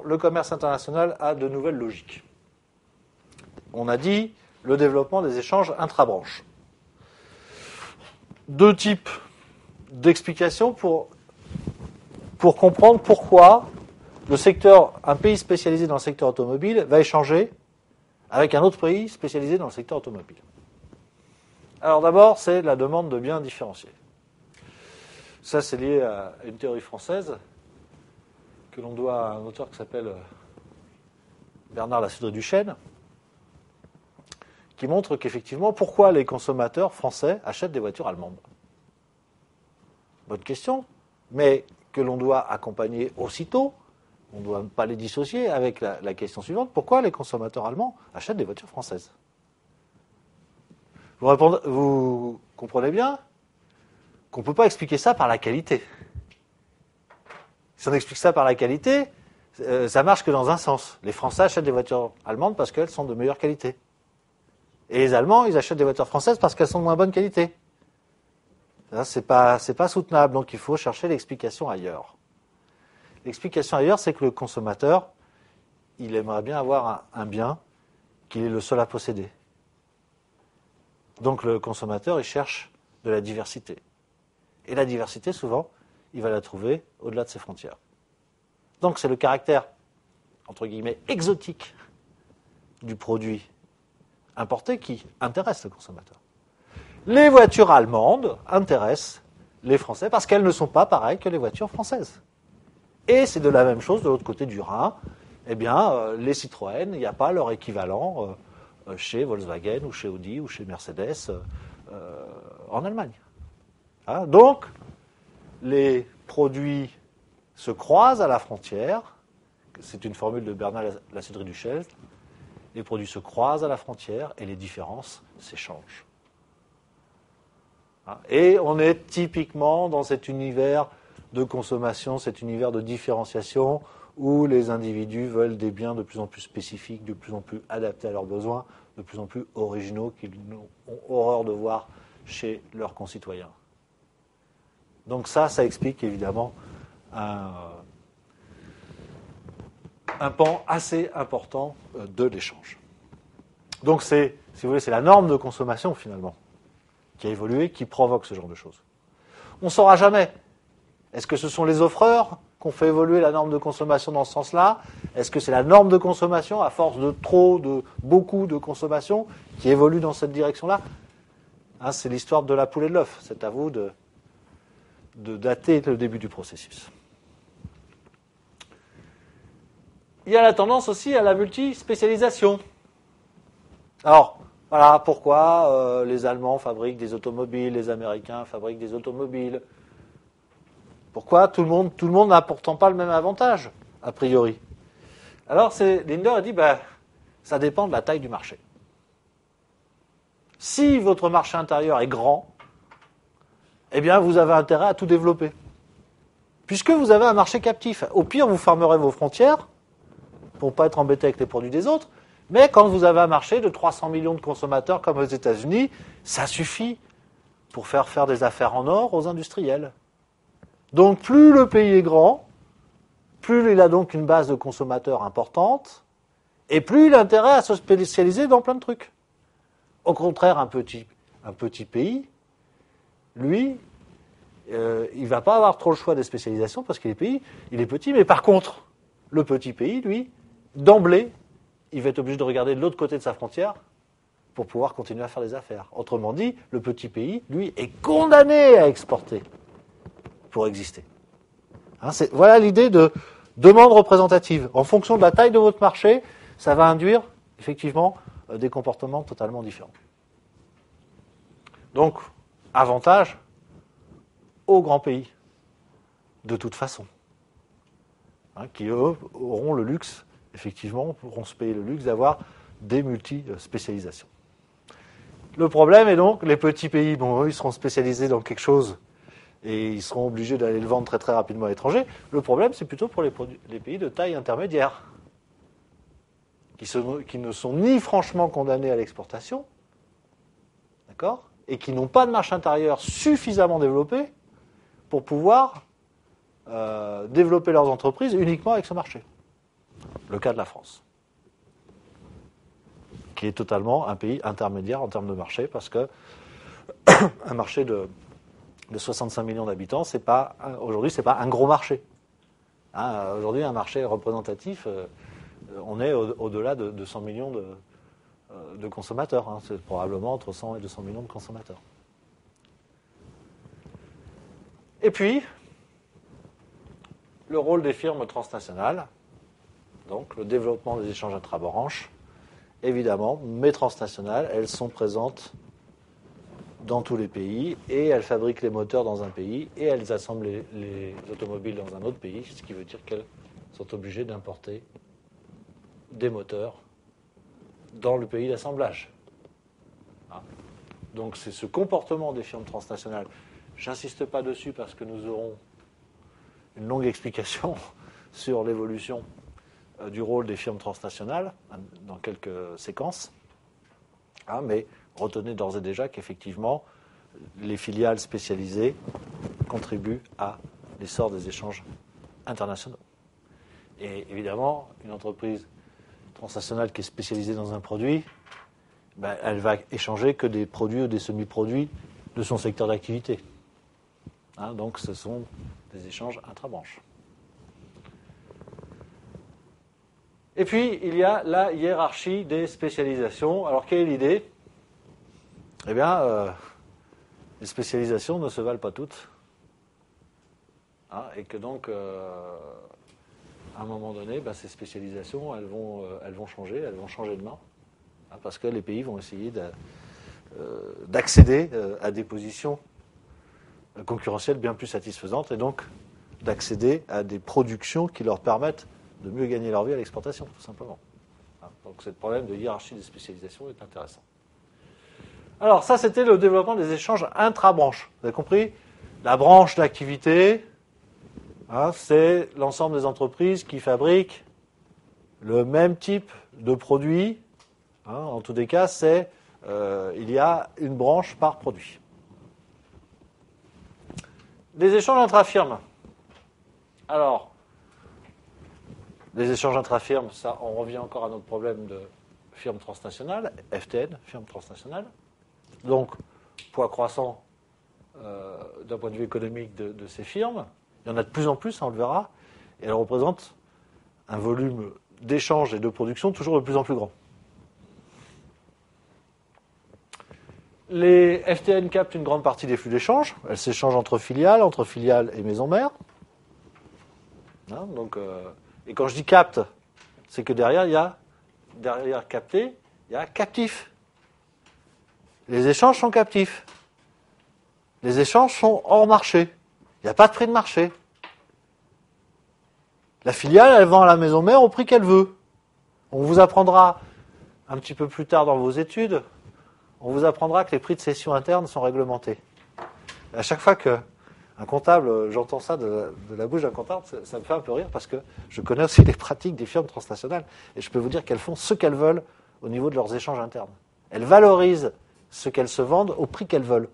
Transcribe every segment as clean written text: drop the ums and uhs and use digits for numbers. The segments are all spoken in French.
le commerce international a de nouvelles logiques. On a dit le développement des échanges intra-branches. Deux types d'explications pour comprendre pourquoi un pays spécialisé dans le secteur automobile va échanger avec un autre pays spécialisé dans le secteur automobile. Alors d'abord, c'est la demande de biens différenciés. Ça, c'est lié à une théorie française que l'on doit à un auteur qui s'appelle Bernard Lasudré-Duchesne, qui montre qu'effectivement, pourquoi les consommateurs français achètent des voitures allemandes? Bonne question, mais que l'on doit accompagner aussitôt, on ne doit pas les dissocier avec la question suivante, pourquoi les consommateurs allemands achètent des voitures françaises? Vous comprenez bien qu'on ne peut pas expliquer ça par la qualité. Si on explique ça par la qualité, ça marche que dans un sens. Les Français achètent des voitures allemandes parce qu'elles sont de meilleure qualité. Et les Allemands, ils achètent des voitures françaises parce qu'elles sont de moins bonne qualité. Ça, c'est pas soutenable, donc il faut chercher l'explication ailleurs. L'explication ailleurs, c'est que le consommateur, il aimerait bien avoir un bien qu'il est le seul à posséder. Donc le consommateur, il cherche de la diversité. Et la diversité, souvent, il va la trouver au-delà de ses frontières. Donc c'est le caractère, entre guillemets, exotique du produit importé qui intéresse le consommateur. Les voitures allemandes intéressent les Français parce qu'elles ne sont pas pareilles que les voitures françaises. Et c'est de la même chose de l'autre côté du Rhin. Eh bien, les Citroën, il n'y a pas leur équivalent chez Volkswagen ou chez Audi ou chez Mercedes en Allemagne. Hein, donc, les produits se croisent à la frontière. C'est une formule de Bernard Lasudré-Duchesne. Les produits se croisent à la frontière et les différences s'échangent. Hein, et on est typiquement dans cet univers de consommation, cet univers de différenciation où les individus veulent des biens de plus en plus spécifiques, de plus en plus adaptés à leurs besoins, de plus en plus originaux qu'ils ont horreur de voir chez leurs concitoyens. Donc ça explique évidemment un pan assez important de l'échange. Donc c'est, si vous voulez, c'est la norme de consommation finalement qui a évolué, qui provoque ce genre de choses. On ne saura jamais. Est-ce que ce sont les offreurs qui ont fait évoluer la norme de consommation dans ce sens-là? Est-ce que c'est la norme de consommation, à force de beaucoup de consommation, qui évolue dans cette direction-là? Hein, c'est l'histoire de la poule et de l'œuf. C'est à vous de dater le début du processus. Il y a la tendance aussi à la multispécialisation. Alors, voilà pourquoi les Allemands fabriquent des automobiles, les Américains fabriquent des automobiles. Pourquoi tout le monde n'a pourtant pas le même avantage, a priori? Alors, Lindner a dit, ça dépend de la taille du marché. Si votre marché intérieur est grand, eh bien, vous avez intérêt à tout développer. Puisque vous avez un marché captif. Au pire, vous fermerez vos frontières pour ne pas être embêté avec les produits des autres. Mais quand vous avez un marché de 300 millions de consommateurs comme aux États-Unis, ça suffit pour faire des affaires en or aux industriels. Donc plus le pays est grand, plus il a donc une base de consommateurs importante, et plus il a intérêt à se spécialiser dans plein de trucs. Au contraire, un petit pays, lui, il ne va pas avoir trop le choix des spécialisations parce qu'il est petit, mais par contre, le petit pays, lui, d'emblée, il va être obligé de regarder de l'autre côté de sa frontière pour pouvoir continuer à faire des affaires. Autrement dit, le petit pays, lui, est condamné à exporter pour exister. Hein, voilà l'idée de demande représentative. En fonction de la taille de votre marché, ça va induire effectivement des comportements totalement différents. Donc, avantage aux grands pays, de toute façon, hein, qui eux auront le luxe, effectivement, pourront se payer le luxe d'avoir des multi-spécialisations. Le problème est donc, les petits pays, eux, ils seront spécialisés dans quelque chose et ils seront obligés d'aller le vendre très très rapidement à l'étranger. Le problème, c'est plutôt pour les pays de taille intermédiaire, qui ne sont ni franchement condamnés à l'exportation, d'accord, et qui n'ont pas de marché intérieur suffisamment développé pour pouvoir développer leurs entreprises uniquement avec ce marché. Le cas de la France, qui est totalement un pays intermédiaire en termes de marché, parce que un marché de 65 millions d'habitants, aujourd'hui, c'est pas un gros marché. Aujourd'hui, un marché représentatif, on est au-delà de 100 millions de consommateurs. C'est probablement entre 100 et 200 millions de consommateurs. Et puis, le rôle des firmes transnationales, donc le développement des échanges intra-branches, évidemment, mais transnationales, elles sont présentes dans tous les pays, et elles fabriquent les moteurs dans un pays, et elles assemblent les automobiles dans un autre pays, ce qui veut dire qu'elles sont obligées d'importer des moteurs dans le pays d'assemblage. Donc c'est ce comportement des firmes transnationales. J'insiste pas dessus parce que nous aurons une longue explication sur l'évolution du rôle des firmes transnationales dans quelques séquences. Mais retenez d'ores et déjà qu'effectivement, les filiales spécialisées contribuent à l'essor des échanges internationaux. Et évidemment, une entreprise transnationale qui est spécialisée dans un produit, elle va échanger que des produits ou des semi-produits de son secteur d'activité. Donc ce sont des échanges intra-branches. Et puis, il y a la hiérarchie des spécialisations. Alors, quelle est l'idée ? Eh bien, les spécialisations ne se valent pas toutes. Et que donc, à un moment donné, ces spécialisations, elles vont changer de main. Parce que les pays vont essayer d'accéder à des positions concurrentielles bien plus satisfaisantes, et donc d'accéder à des productions qui leur permettent de mieux gagner leur vie à l'exportation, tout simplement. Donc, ce problème de hiérarchie des spécialisations est intéressant. Alors, ça, c'était le développement des échanges intra-branches. Vous avez compris ? La branche d'activité, c'est l'ensemble des entreprises qui fabriquent le même type de produit. En tous les cas, il y a une branche par produit. Les échanges intra-firmes. Alors, les échanges intra-firmes, ça, on revient encore à notre problème de firmes transnationales, FTN, firmes transnationales. Donc, poids croissant d'un point de vue économique de ces firmes. Il y en a de plus en plus, on le verra, et elles représentent un volume d'échange et de production toujours de plus en plus grand. Les FTN captent une grande partie des flux d'échange. Elles s'échangent entre filiales et maisons mères. Et quand je dis capte, c'est que derrière capté, il y a captif. Les échanges sont captifs. Les échanges sont hors marché. Il n'y a pas de prix de marché. La filiale, elle vend à la maison mère au prix qu'elle veut. On vous apprendra un petit peu plus tard dans vos études, on vous apprendra que les prix de cession interne sont réglementés. Et à chaque fois qu'un comptable, j'entends ça de la bouche d'un comptable, ça me fait un peu rire parce que je connais aussi les pratiques des firmes transnationales et je peux vous dire qu'elles font ce qu'elles veulent au niveau de leurs échanges internes. Elles valorisent ce qu'elles se vendent au prix qu'elles veulent.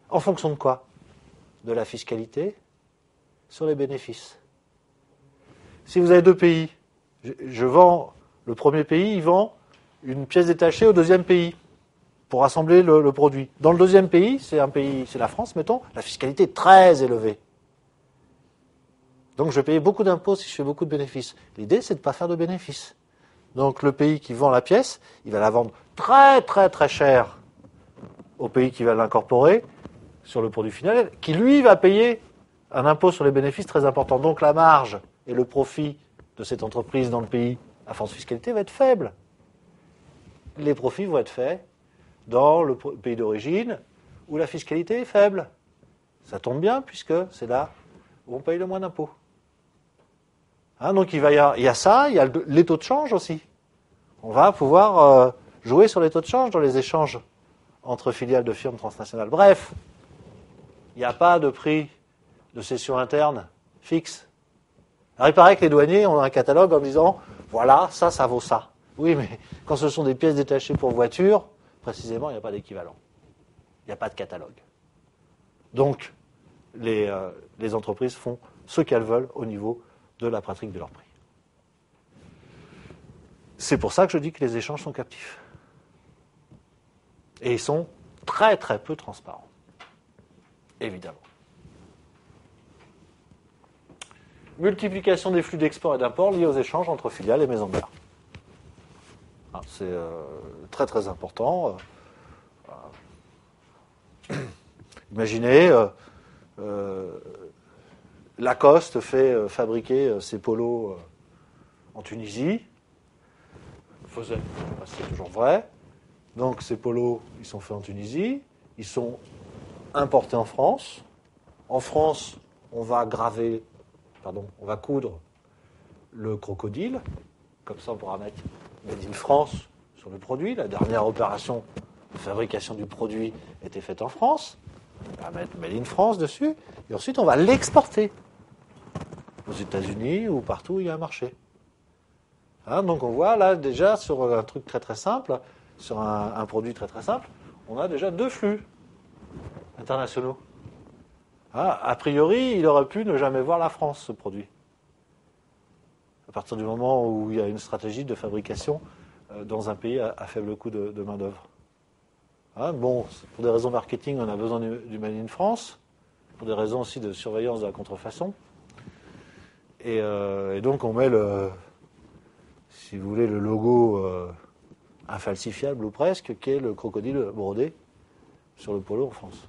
En fonction de quoi ? De la fiscalité sur les bénéfices. Si vous avez deux pays, je vends, le premier pays, il vend une pièce détachée au deuxième pays pour assembler le produit. Dans le deuxième pays, c'est la France, mettons, la fiscalité est très élevée. Donc je vais payer beaucoup d'impôts si je fais beaucoup de bénéfices. L'idée, c'est de ne pas faire de bénéfices. Donc le pays qui vend la pièce, il va la vendre très très très cher au pays qui va l'incorporer sur le produit final, qui lui va payer un impôt sur les bénéfices très important. Donc la marge et le profit de cette entreprise dans le pays à forte fiscalité va être faible. Les profits vont être faits dans le pays d'origine où la fiscalité est faible. Ça tombe bien puisque c'est là où on paye le moins d'impôts. Donc il y a ça, il y a les taux de change aussi. On va pouvoir jouer sur les taux de change dans les échanges entre filiales de firmes transnationales. Bref, il n'y a pas de prix de cession interne fixe. Alors il paraît que les douaniers ont un catalogue en disant voilà, ça vaut ça. Oui, mais quand ce sont des pièces détachées pour voitures, précisément, il n'y a pas d'équivalent. Il n'y a pas de catalogue. Donc, les entreprises font ce qu'elles veulent au niveau de la pratique de leur prix. C'est pour ça que je dis que les échanges sont captifs. Et ils sont très très peu transparents. Évidemment. Multiplication des flux d'export et d'import liés aux échanges entre filiales et maisons mères. C'est très très important. Imaginez, Lacoste fait fabriquer ses polos en Tunisie. C'est toujours vrai. Donc ces polos, ils sont faits en Tunisie. Ils sont importés en France. En France, on va coudre le crocodile. Comme ça, on pourra mettre Made in France sur le produit. La dernière opération de fabrication du produit était faite en France. On va mettre Made in France dessus. Et ensuite, on va l'exporter aux États-Unis ou partout où il y a un marché. Donc on voit là déjà sur un truc très très simple, sur un produit très très simple, on a déjà 2 flux internationaux. A priori, il aurait pu ne jamais voir la France, ce produit. À partir du moment où il y a une stratégie de fabrication dans un pays à faible coût de main-d'œuvre. Pour des raisons marketing, on a besoin du Made in France, pour des raisons aussi de surveillance de la contrefaçon. Et donc on met si vous voulez, le logo infalsifiable ou presque, qui est le crocodile brodé sur le polo en France.